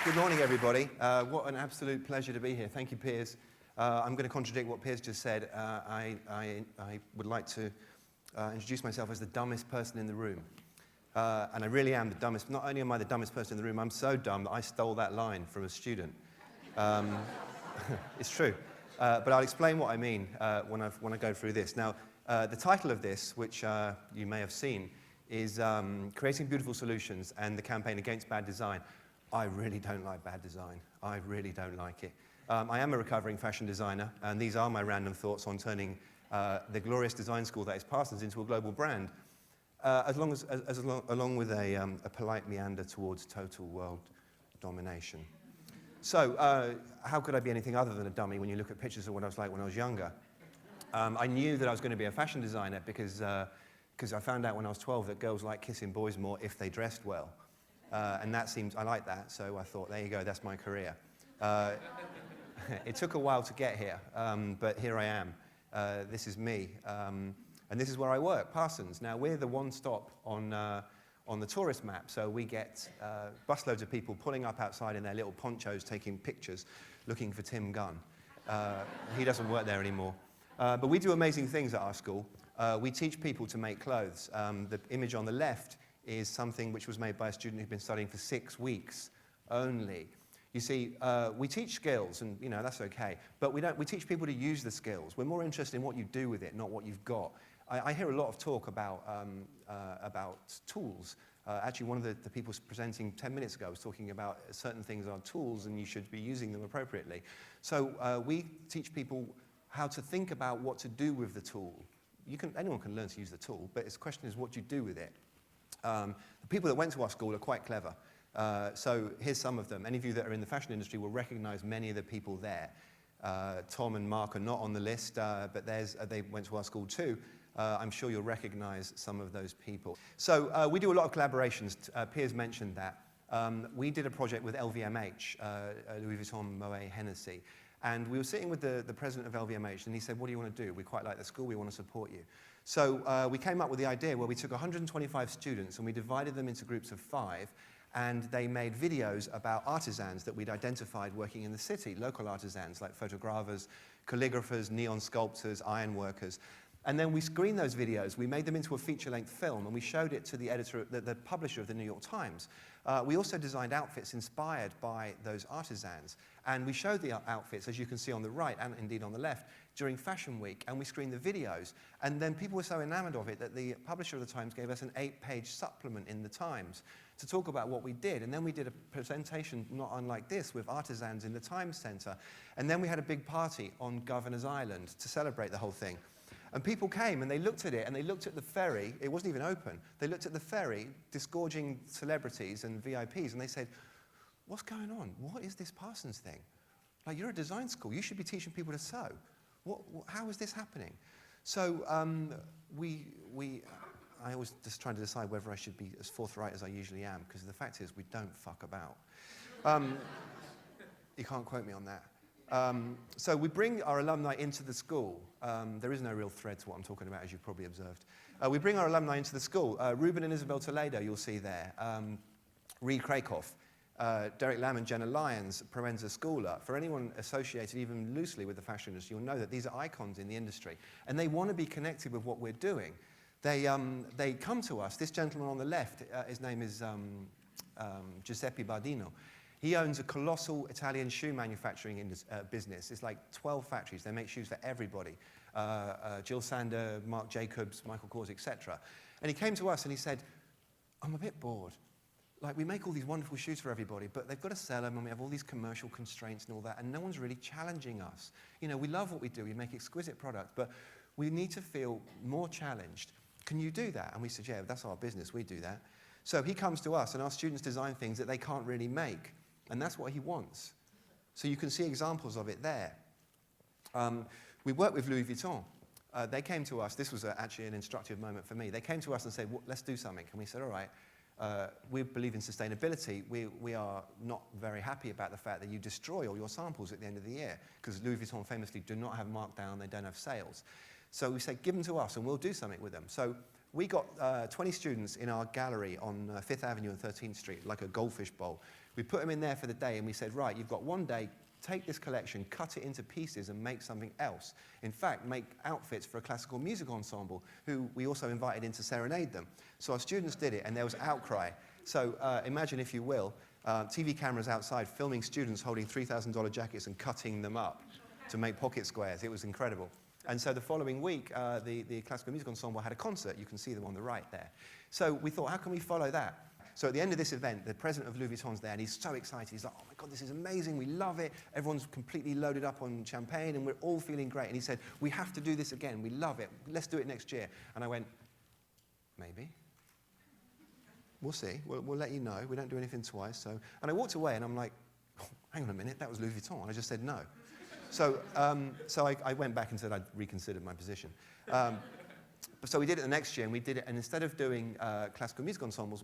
Good morning, everybody. What an absolute pleasure to be here. Thank you, Piers. I'm going to contradict what Piers just said. I would like to introduce myself as the dumbest person in the room. And I really am the dumbest. Not only am I the dumbest person in the room, I'm so dumb that I stole that line from a student. It's true. But I'll explain what I mean when I go through this. Now, the title of this, which you may have seen, is Creating Beautiful Solutions and the Campaign Against Bad Design. I really don't like bad design. I really don't like it. I am a recovering fashion designer, and these are my random thoughts on turning the glorious design school that is Parsons into a global brand, along with a polite meander towards total world domination. So, how could I be anything other than a dummy when you look at pictures of what I was like when I was younger? I knew that I was going to be a fashion designer because I found out when I was 12 that girls like kissing boys more if they dressed well. And I like that, so I thought, there you go, that's my career. It took a while to get here, but here I am. This is me, and this is where I work, Parsons. Now, we're the one stop on the tourist map, so we get busloads of people pulling up outside in their little ponchos, taking pictures, looking for Tim Gunn. He doesn't work there anymore. But we do amazing things at our school. We teach people to make clothes. The image on the left is something which was made by a student who'd been studying for 6 weeks only. You see, we teach skills, and that's okay, but we teach people to use the skills. We're more interested in what you do with it, not what you've got. I hear a lot of talk about tools. Actually, one of the people presenting 10 minutes ago was talking about certain things are tools and you should be using them appropriately. So we teach people how to think about what to do with the tool. Anyone can learn to use the tool, but the question is what do you do with it? The people that went to our school are quite clever. So here's some of them. Any of you that are in the fashion industry will recognize many of the people there. Tom and Mark are not on the list, but they went to our school too. I'm sure you'll recognize some of those people. So we do a lot of collaborations. Piers mentioned that. We did a project with LVMH, Louis Vuitton, Moet, Hennessy. And we were sitting with the president of LVMH, and he said, what do you want to do? We quite like the school, we want to support you. So we came up with the idea where we took 125 students and we divided them into groups of 5, and they made videos about artisans that we'd identified working in the city, local artisans like photographers, calligraphers, neon sculptors, iron workers. And then we screened those videos, we made them into a feature-length film, and we showed it to the editor, the publisher of the New York Times. We also designed outfits inspired by those artisans. And we showed the outfits, as you can see on the right, and indeed on the left, during Fashion Week, and we screened the videos. And then people were so enamored of it that the publisher of the Times gave us an 8-page supplement in the Times to talk about what we did. And then we did a presentation not unlike this with artisans in the Times Centre. And then we had a big party on Governor's Island to celebrate the whole thing. And people came and they looked at it, and they looked at the ferry. It wasn't even open. They looked at the ferry, disgorging celebrities and VIPs, and they said, what's going on? What is this Parsons thing? Like, you're a design school. You should be teaching people to sew. How is this happening? So I was just trying to decide whether I should be as forthright as I usually am, because the fact is we don't fuck about. You can't quote me on that. So we bring our alumni into the school. There is no real thread to what I'm talking about, as you've probably observed. We bring our alumni into the school. Ruben and Isabel Toledo, you'll see there. Reed Krakoff, Derek Lam and Jenna Lyons, Proenza Schooler. For anyone associated even loosely with the fashion industry, you'll know that these are icons in the industry. And they want to be connected with what we're doing. They come to us. This gentleman on the left, his name is Giuseppe Bardino. He owns a colossal Italian shoe manufacturing business. It's like 12 factories. They make shoes for everybody. Jill Sander, Marc Jacobs, Michael Kors, etc. And he came to us and he said, I'm a bit bored. Like, we make all these wonderful shoes for everybody, but they've got to sell them, and we have all these commercial constraints and all that, and no one's really challenging us. We love what we do. We make exquisite products, but we need to feel more challenged. Can you do that? And we said, yeah, that's our business. We do that. So he comes to us, and our students design things that they can't really make. And that's what he wants. So you can see examples of it there. We work with Louis Vuitton. They came to us. This was actually an instructive moment for me. They came to us and said, well, let's do something. And we said, all right, we believe in sustainability. We are not very happy about the fact that you destroy all your samples at the end of the year, because Louis Vuitton famously do not have markdown. They don't have sales. So we said, give them to us and we'll do something with them. So we got 20 students in our gallery on 5th Avenue and 13th Street, like a goldfish bowl. We put them in there for the day and we said, right, you've got one day, take this collection, cut it into pieces and make something else. In fact, make outfits for a classical music ensemble, who we also invited in to serenade them. So our students did it and there was outcry. So imagine, if you will, TV cameras outside filming students holding $3,000 jackets and cutting them up to make pocket squares. It was incredible. And so the following week, the Classical Music Ensemble had a concert. You can see them on the right there. So we thought, how can we follow that? So at the end of this event, the president of Louis Vuitton's there, and he's so excited. He's like, oh my God, this is amazing. We love it. Everyone's completely loaded up on champagne, and we're all feeling great. And he said, we have to do this again. We love it. Let's do it next year. And I went, maybe. We'll see. We'll let you know. We don't do anything twice. So, and I walked away, and I'm like, oh, hang on a minute. That was Louis Vuitton. I just said no. So I went back and said I'd reconsidered my position. So we did it the next year, and we did it, and instead of doing classical music ensembles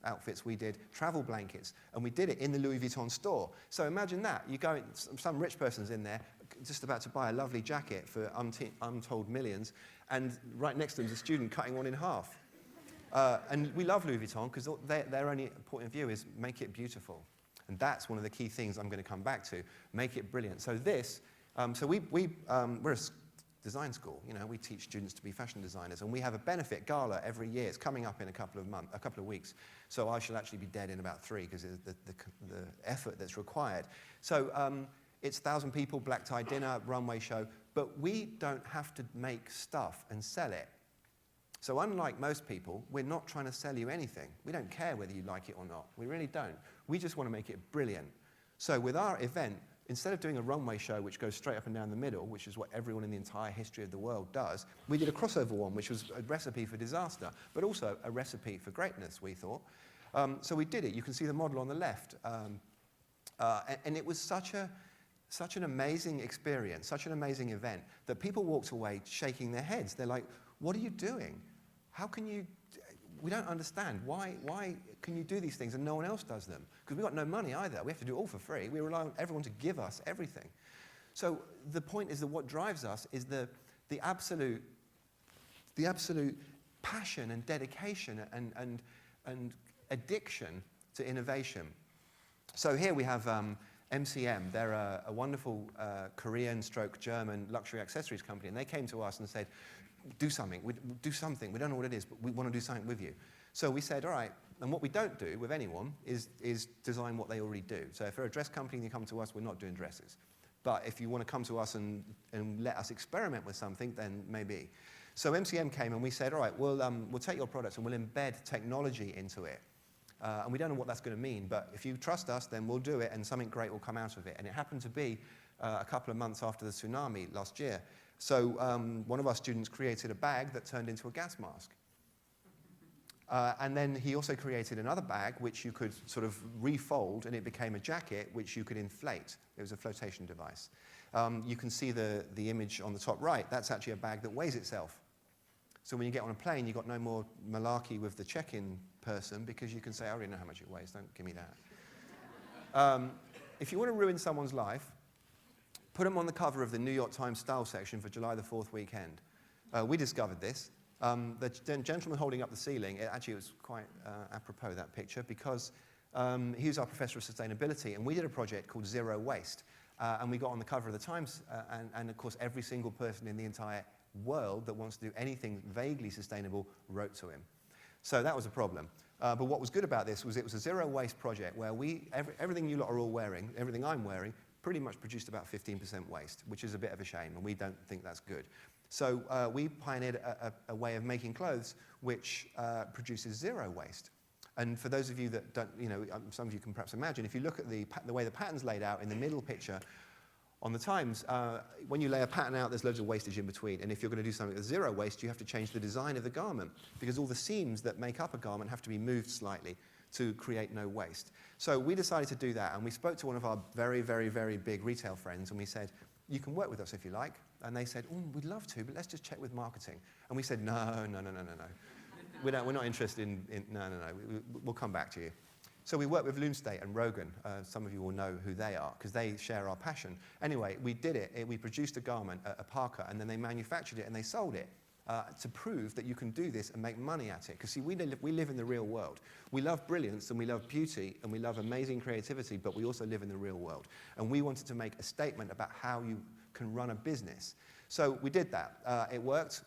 outfits, we did travel blankets, and we did it in the Louis Vuitton store. So imagine that. You go, some rich person's in there, just about to buy a lovely jacket for untold millions, and right next to them is a student cutting one in half. And we love Louis Vuitton, because their only point of view is make it beautiful. And that's one of the key things I'm going to come back to, make it brilliant. So we're a design school. You know, we teach students to be fashion designers, and we have a benefit gala every year. It's coming up in a couple of weeks. So I shall actually be dead in about 3 because of the effort that's required. So it's 1,000 people, black tie dinner, runway show, but we don't have to make stuff and sell it. So unlike most people, we're not trying to sell you anything. We don't care whether you like it or not. We really don't. We just want to make it brilliant. So with our event, instead of doing a runway show which goes straight up and down the middle, which is what everyone in the entire history of the world does, we did a crossover one, which was a recipe for disaster, but also a recipe for greatness, we thought. So we did it. You can see the model on the left. And it was such an amazing experience, such an amazing event, that people walked away shaking their heads. They're like, what are you doing? How can you... We don't understand. Why can you do these things and no one else does them? Because we've got no money either. We have to do it all for free. We rely on everyone to give us everything. So the point is that what drives us is the absolute passion and dedication and addiction to innovation. So here we have MCM. They're a wonderful Korean/German luxury accessories company, and they came to us and said, do something. We don't know what it is, but we want to do something with you. So we said, all right, and what we don't do with anyone is design what they already do. So if they're a dress company and you come to us, we're not doing dresses. But if you want to come to us and let us experiment with something, then maybe. So MCM came and we said, all right, we'll take your products and we'll embed technology into it. And we don't know what that's going to mean, but if you trust us, then we'll do it and something great will come out of it. And it happened to be a couple of months after the tsunami last year. So one of our students created a bag that turned into a gas mask. And then he also created another bag which you could sort of refold, and it became a jacket which you could inflate. It was a flotation device. You can see the image on the top right. That's actually a bag that weighs itself. So when you get on a plane, you've got no more malarkey with the check-in person, because you can say, I already know how much it weighs, don't give me that. If you want to ruin someone's life, put them on the cover of the New York Times style section for July the 4th weekend. We discovered this. The gentleman holding up the ceiling, it was quite apropos, that picture, because he was our professor of sustainability, and we did a project called Zero Waste. And we got on the cover of the Times, and of course every single person in the entire world that wants to do anything vaguely sustainable wrote to him. So that was a problem. But what was good about this was it was a zero waste project where everything you lot are all wearing, everything I'm wearing, pretty much produced about 15% waste, which is a bit of a shame, and we don't think that's good. So we pioneered a way of making clothes which produces zero waste. And for those of you that don't, some of you can perhaps imagine, if you look at the way the pattern's laid out in the middle picture on the Times, when you lay a pattern out, there's loads of wastage in between. And if you're going to do something with zero waste, you have to change the design of the garment, because all the seams that make up a garment have to be moved slightly to create no waste. So we decided to do that, and we spoke to one of our very, very, very big retail friends, and we said, you can work with us if you like. And they said, oh, we'd love to, but let's just check with marketing. And we said, no. We're not interested in no. We'll come back to you. So we work with Loomstate and Rogan. Some of you will know who they are because they share our passion. Anyway, we did it. We produced a garment, a parka, and then they manufactured it and they sold it to prove that you can do this and make money at it. Because see, we live in the real world. We love brilliance and we love beauty and we love amazing creativity, but we also live in the real world. And we wanted to make a statement about how you can run a business. So we did that. It worked.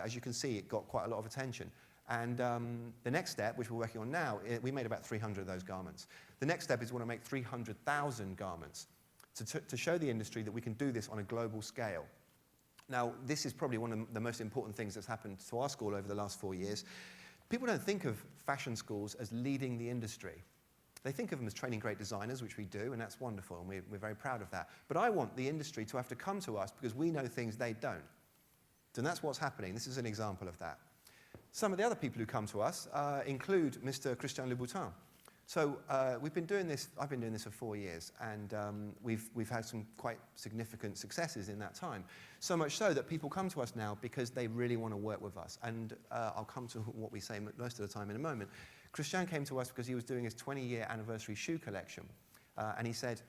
As you can see, it got quite a lot of attention. And the next step, which we're working on now, we made about 300 of those garments. The next step is we want to make 300,000 garments to show the industry that we can do this on a global scale. Now, this is probably one of the most important things that's happened to our school over the last 4 years. People don't think of fashion schools as leading the industry. They think of them as training great designers, which we do, and that's wonderful, and we're very proud of that. But I want the industry to have to come to us because we know things they don't. And that's what's happening. This is an example of that. Some of the other people who come to us include Mr. Christian Louis Vuitton. So we've been doing this, I've been doing this for 4 years, and we've had some quite significant successes in that time. So much so that people come to us now because they really want to work with us. And I'll come to what we say most of the time in a moment. Christian came to us because he was doing his 20-year anniversary shoe collection. And he said,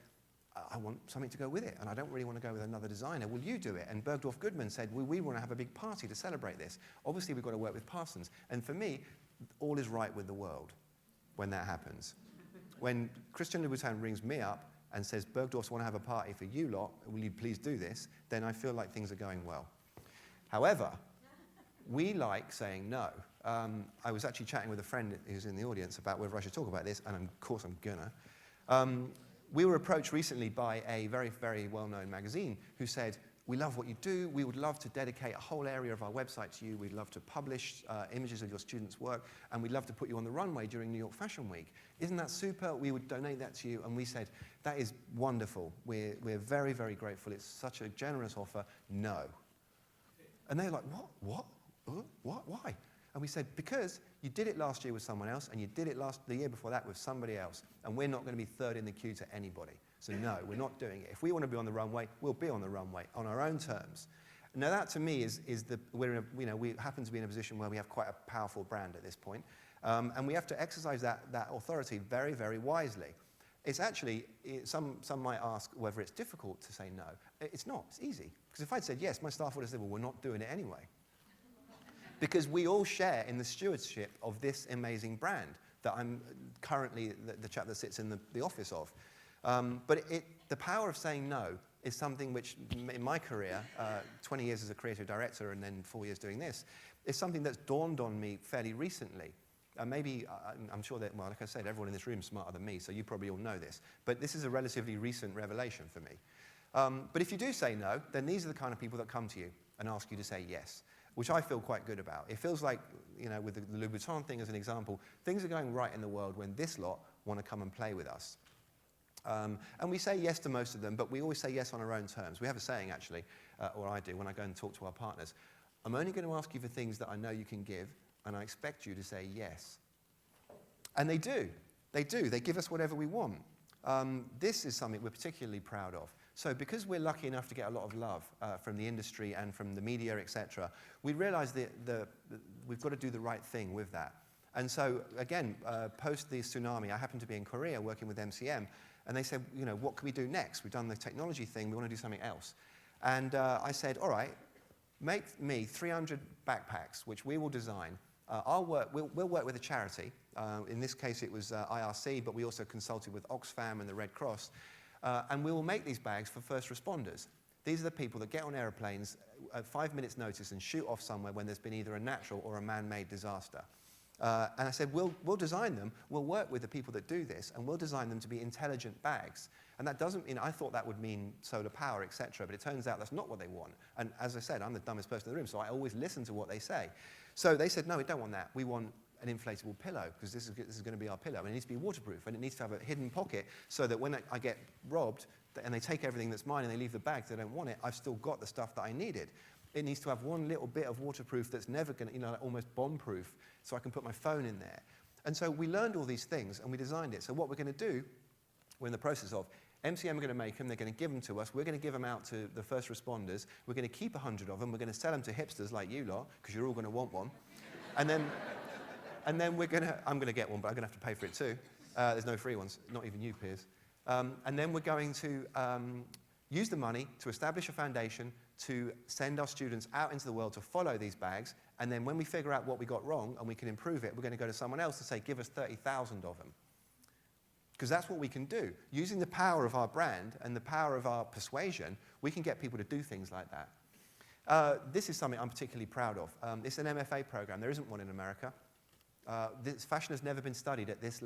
I want something to go with it, and I don't really want to go with another designer. Will you do it? And Bergdorf Goodman said, well, we want to have a big party to celebrate this. Obviously, we've got to work with Parsons. And for me, all is right with the world when that happens. When Christian Louis Vuitton rings me up and says, Bergdorf's want to have a party for you lot, will you please do this? Then I feel like things are going well. However, we like saying no. I was actually chatting with a friend who's in the audience about whether I should talk about this, and of course I'm gonna. We were approached recently by a very, very well-known magazine who said, we love what you do. We would love to dedicate a whole area of our website to you. We'd love to publish images of your students' work, and we'd love to put you on the runway during New York Fashion Week. Isn't that super? We would donate that to you. And we said, that is wonderful. We're very, very grateful. It's such a generous offer. No. And they're like, what? What? Why? And we said, because you did it last year with someone else, and you did it the year before that with somebody else, and we're not going to be third in the queue to anybody. So no, we're not doing it. If we want to be on the runway, we'll be on the runway on our own terms. Now that to me is we happen to be in a position where we have quite a powerful brand at this point, and we have to exercise that authority very, very wisely. It's actually, some might ask whether it's difficult to say no. It's not, it's easy. Because if I'd said yes, my staff would have said, well, we're not doing it anyway. Because we all share in the stewardship of this amazing brand that I'm currently the chap that sits in the office of. But the power of saying no is something which, in my career, 20 years as a creative director and then 4 years doing this, is something that's dawned on me fairly recently. Maybe, I'm sure that, well, like I said, everyone in this room is smarter than me, so you probably all know this. But this is a relatively recent revelation for me. But if you do say no, then these are the kind of people that come to you and ask you to say yes, which I feel quite good about. It feels like, with the Louis Vuitton thing as an example, things are going right in the world when this lot want to come and play with us. And we say yes to most of them, but we always say yes on our own terms. We have a saying, actually, or I do, when I go and talk to our partners. I'm only going to ask you for things that I know you can give, and I expect you to say yes. And they do. They do. They give us whatever we want. This is something we're particularly proud of. So because we're lucky enough to get a lot of love from the industry and from the media, etc., we realize that we've got to do the right thing with that. And so, again, post the tsunami, I happened to be in Korea working with MCM, and they said, what can we do next? We've done the technology thing, we want to do something else. And I said, all right, make me 300 backpacks, which we will design. We'll work with a charity. In this case, it was IRC, but we also consulted with Oxfam and the Red Cross. And we will make these bags for first responders. These are the people that get on airplanes at 5 minutes' notice and shoot off somewhere when there's been either a natural or a man-made disaster. And I said, we'll design them, we'll work with the people that do this, and we'll design them to be intelligent bags. And that doesn't mean, I thought that would mean solar power, etc., but it turns out that's not what they want. And as I said, I'm the dumbest person in the room, so I always listen to what they say. So they said, no, we don't want that. We want an inflatable pillow, because this is going to be our pillow. And it needs to be waterproof, and it needs to have a hidden pocket so that when I get robbed, and they take everything that's mine and they leave the bag, they don't want it, I've still got the stuff that I needed. It needs to have one little bit of waterproof that's never going to, almost bomb-proof, so I can put my phone in there. And so we learned all these things, and we designed it. So what we're going to do, we're in the process of, MCM are going to make them, they're going to give them to us, we're going to give them out to the first responders, we're going to keep 100 of them, we're going to sell them to hipsters like you lot, because you're all going to want one. And then I'm going to get one, but I'm going to have to pay for it too. There's no free ones, not even you, Piers. And then we're going to use the money to establish a foundation to send our students out into the world to follow these bags. And then when we figure out what we got wrong and we can improve it, we're going to go to someone else and say, give us 30,000 of them. Because that's what we can do. Using the power of our brand and the power of our persuasion, we can get people to do things like that. This is something I'm particularly proud of. It's an MFA program. There isn't one in America. This fashion has never been studied at this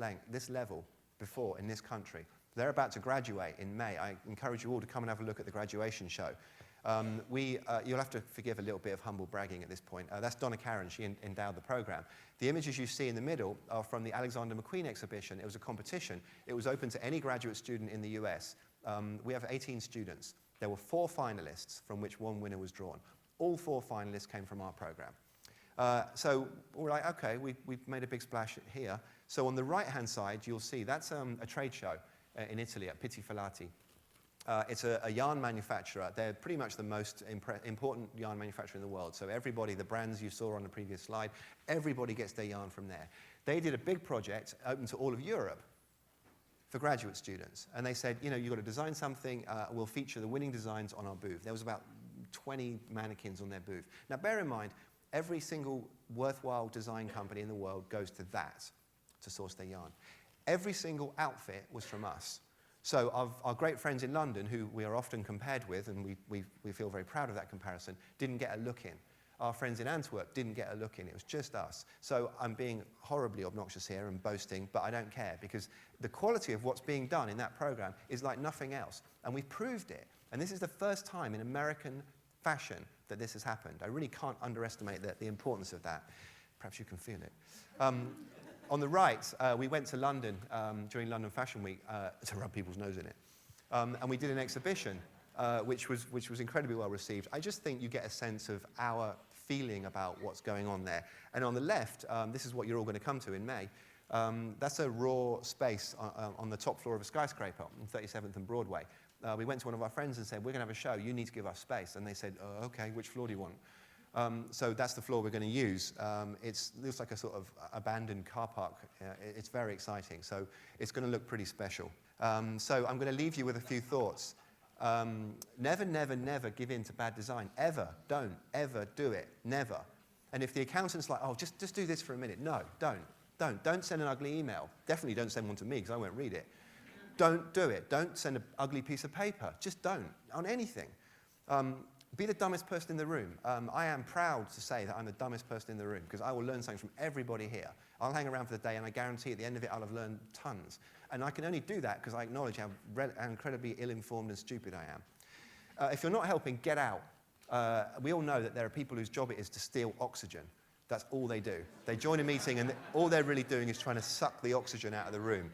level before in this country. They're about to graduate in May. I encourage you all to come and have a look at the graduation show. You'll have to forgive a little bit of humble bragging at this point. That's Donna Karen. She endowed the program. The images you see in the middle are from the Alexander McQueen exhibition. It was a competition. It was open to any graduate student in the US. We have 18 students. There were 4 finalists from which one winner was drawn. All 4 finalists came from our program. So we're like, okay, we've made a big splash here. So on the right-hand side, you'll see that's a trade show in Italy at Pitti Filati. It's a yarn manufacturer. They're pretty much the most important yarn manufacturer in the world. So everybody, the brands you saw on the previous slide, everybody gets their yarn from there. They did a big project open to all of Europe for graduate students. And they said, you know, you've got to design something. We'll feature the winning designs on our booth. There was about 20 mannequins on their booth. Now, bear in mind, every single worthwhile design company in the world goes to that to source their yarn. Every single outfit was from us. So our great friends in London, who we are often compared with, and we feel very proud of that comparison, didn't get a look in. Our friends in Antwerp didn't get a look in. It was just us. So I'm being horribly obnoxious here and boasting, but I don't care, because the quality of what's being done in that program is like nothing else. And we've proved it. And this is the first time in American fashion that this has happened. I really can't underestimate the importance of that. Perhaps you can feel it. On the right, we went to London during London Fashion Week to rub people's nose in it. And we did an exhibition, which was incredibly well received. I just think you get a sense of our feeling about what's going on there. And on the left, this is what you're all going to come to in May. That's a raw space on the top floor of a skyscraper on 37th and Broadway. We went to one of our friends and said, we're going to have a show. You need to give us space. And they said, oh, OK, which floor do you want? So that's the floor we're going to use. It looks like a sort of abandoned car park. It's very exciting. So it's going to look pretty special. So I'm going to leave you with a few thoughts. Never, never, never give in to bad design. Ever. Don't. Ever do it. Never. And if the accountant's like, oh, just do this for a minute. No, don't. Don't send an ugly email. Definitely don't send one to me, because I won't read it. Don't do it. Don't send an ugly piece of paper. Just don't. On anything. Be the dumbest person in the room. I am proud to say that I'm the dumbest person in the room, because I will learn something from everybody here. I'll hang around for the day, and I guarantee at the end of it I'll have learned tons. And I can only do that because I acknowledge how incredibly ill-informed and stupid I am. If you're not helping, get out. We all know that there are people whose job it is to steal oxygen. That's all they do. They join a meeting, and all they're really doing is trying to suck the oxygen out of the room.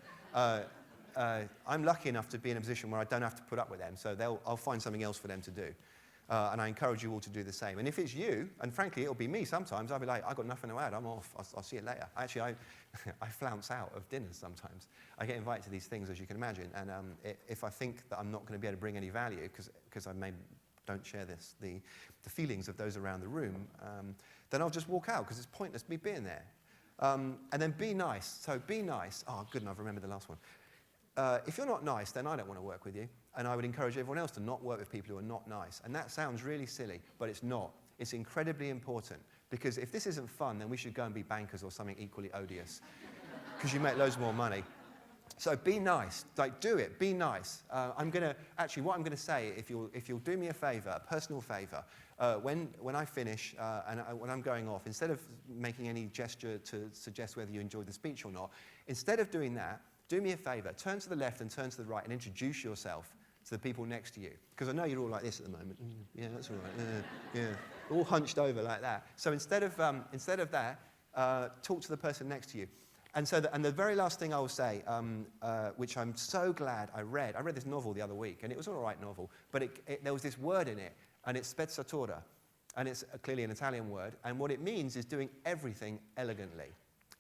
I'm lucky enough to be in a position where I don't have to put up with them, so I'll find something else for them to do. And I encourage you all to do the same. And if it's you, and frankly, it'll be me sometimes, I'll be like, I've got nothing to add, I'm off, I'll see you later. Actually, I flounce out of dinners sometimes. I get invited to these things, as you can imagine, and if I think that I'm not going to be able to bring any value, because I don't share the feelings of those around the room, then I'll just walk out, because it's pointless me being there. And then be nice. So be nice. Oh, good enough, remember the last one. If you're not nice, then I don't want to work with you. And I would encourage everyone else to not work with people who are not nice. And that sounds really silly, but it's not. It's incredibly important. Because if this isn't fun, then we should go and be bankers or something equally odious. Because you make loads more money. So be nice. Like, do it. Be nice. What I'm going to say, if you'll do me a favor, a personal favor, when I finish and when I'm going off, instead of making any gesture to suggest whether you enjoyed the speech or not, instead of doing that, do me a favor, turn to the left and turn to the right and introduce yourself to the people next to you. Because I know you're all like this at the moment. Yeah, that's all right. Yeah. All hunched over like that. So instead of that, talk to the person next to you. And the very last thing I will say, which I'm so glad I read this novel the other week, and it was an all right novel, but there was this word in it, and it's spezzatura, and it's clearly an Italian word, and what it means is doing everything elegantly.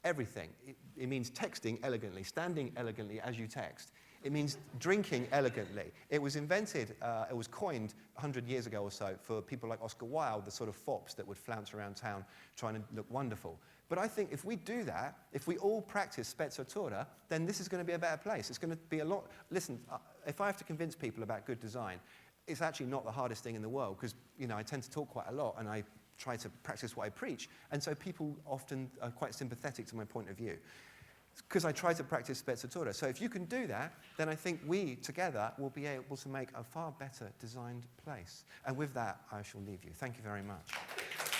Everything. It means texting elegantly, standing elegantly as you text. It means drinking elegantly. It was invented, it was coined 100 years ago or so for people like Oscar Wilde, the sort of fops that would flounce around town trying to look wonderful. But I think if we do that, if we all practice spezzatura, then this is going to be a better place. It's going to be a lot... Listen, if I have to convince people about good design, it's actually not the hardest thing in the world because, you know, I tend to talk quite a lot and I try to practice what I preach. And so people often are quite sympathetic to my point of view because I try to practice spezzatura. So if you can do that, then I think we together will be able to make a far better designed place. And with that, I shall leave you. Thank you very much.